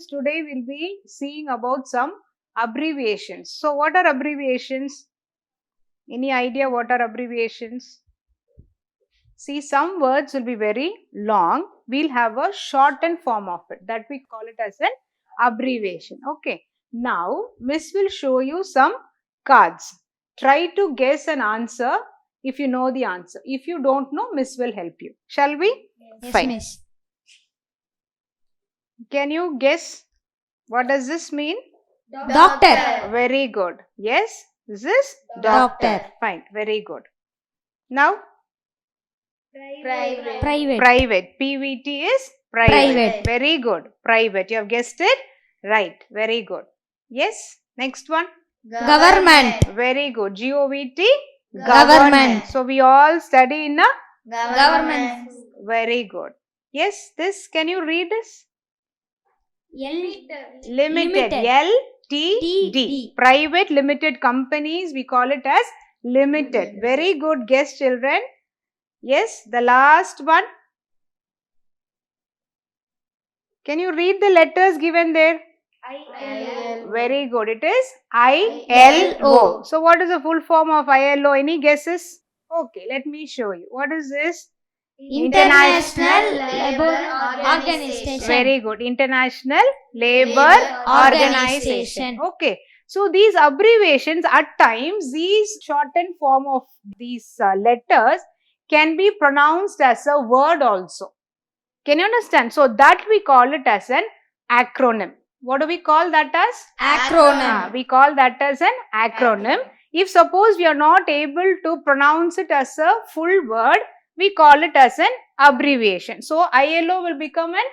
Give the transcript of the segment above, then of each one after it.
students, today we'll be seeing about some abbreviations. So what are abbreviations? Any idea what are abbreviations? See, some words will be very long. We'll have a shortened form of it, that we call it as an abbreviation. Okay. Now, Miss will show you some cards. Try to guess an answer if you know the answer. If you don't know, Miss will help you. Shall we? Yes, Fine. miss. Can you guess what does this mean? Doctor. Very good. Yes, this is Doctor. Fine. Very good. Now, Private. private. PVT is private. Private. Very good. Private. You have guessed it? Right. Very good. Yes. Next one. Government. Very good. GOVT. Government. So we all study in a Government. very good. Yes. This. Can you read this? Limited. Limited. LTD. TD. Private limited companies. We call it as limited. Very good guess, children. Yes. The last one. Can you read the letters given there? Very good. It is ILO. So what is the full form of ILO? Any guesses? Okay, let me show you. What is this? International Labour Organization. Very good. International Labour Organization. Okay. So these abbreviations, at times, these shortened form of these letters can be pronounced as a word also. Can you understand? So that we call it as an acronym. What do we call that as? Acronym. We call that as an acronym. If suppose we are not able to pronounce it as a full word, we call it as an abbreviation. So ILO will become an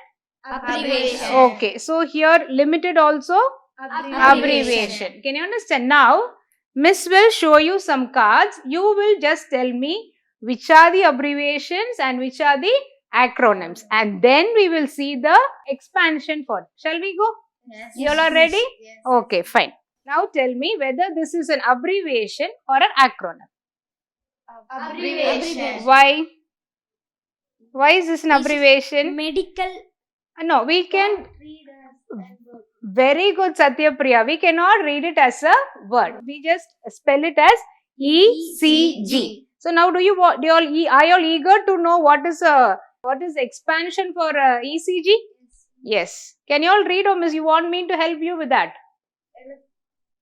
Abbreviation. okay. So here limited also abbreviation. Can you understand? Now Miss will show you some cards. You will just tell me which are the abbreviations and which are the acronyms, and then we will see the expansion for it. Shall we go? Yes. You all are ready? Okay, fine. Now tell me whether this is an abbreviation or an acronym. Abbreviation. Why? Why is this an abbreviation? Medical. No, we can. Very good, Satyapriya. We cannot read it as a word. We just spell it as ECG. So now, are you all eager to know what is expansion for ECG? Yes. Can you all read, or Miss, you want me to help you with that?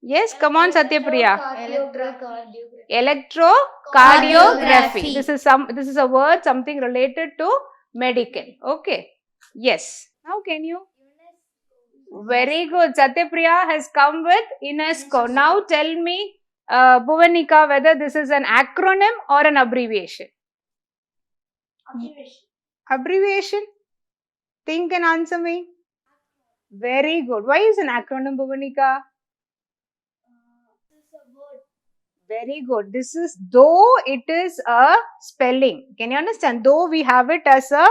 Yes, come on, Satyapriya. Electrocardiography. This is a word, something related to medical. Okay. Yes. Now can you? Very good. Satyapriya has come with UNESCO. Now tell me, Bhuvanika, whether this is an acronym or an abbreviation. Abbreviation. Think and answer me. Very good. Why is an acronym, Bhuvanika? Very good. This is, though it is a spelling. Can you understand? Though we have it as a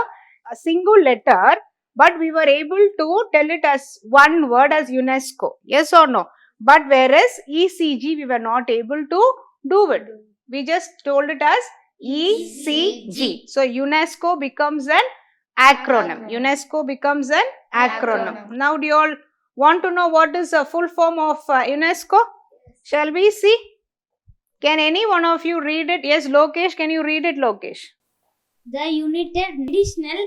single letter, but we were able to tell it as one word as UNESCO. Yes or no? But whereas ECG, we were not able to do it. We just told it as ECG. So UNESCO becomes an acronym. UNESCO becomes an acronym. Now do you all want to know what is the full form of UNESCO? Shall we see? Can any one of you read it? Yes, Lokesh, can you read it, Lokesh? The United National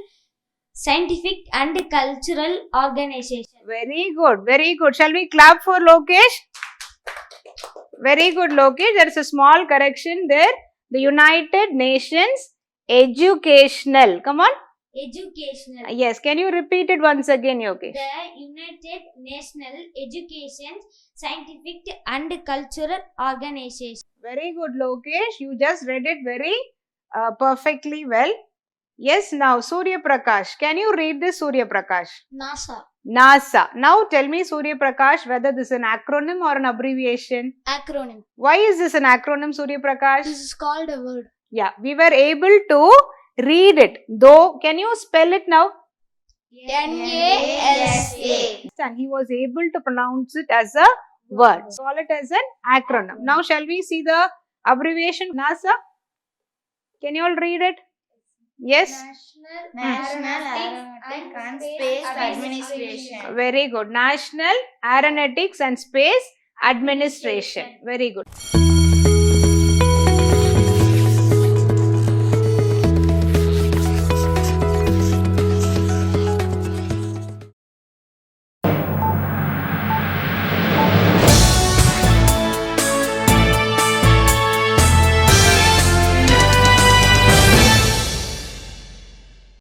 Scientific and Cultural Organization. Very good, very good. Shall we clap for Lokesh? Very good, Lokesh. There is a small correction there. The United Nations Educational. Come on. Educational. Yes, can you repeat it once again, Yogesh? The United National Education, Scientific and Cultural Organization. Very good, Lokesh. You just read it very perfectly well. Yes, now Surya Prakash. Can you read this, Surya Prakash? NASA. NASA. Now tell me, Surya Prakash, whether this is an acronym or an abbreviation. Acronym. Why is this an acronym, Surya Prakash? This is called a word. Yeah, we were able to read it. Though, can you spell it now? NASA. And he was able to pronounce it as a word. Call it as an acronym. Now, shall we see the abbreviation NASA? Can you all read it? Yes. National Aeronautics and Space Administration. Very good. National Aeronautics and Space Administration. Very good.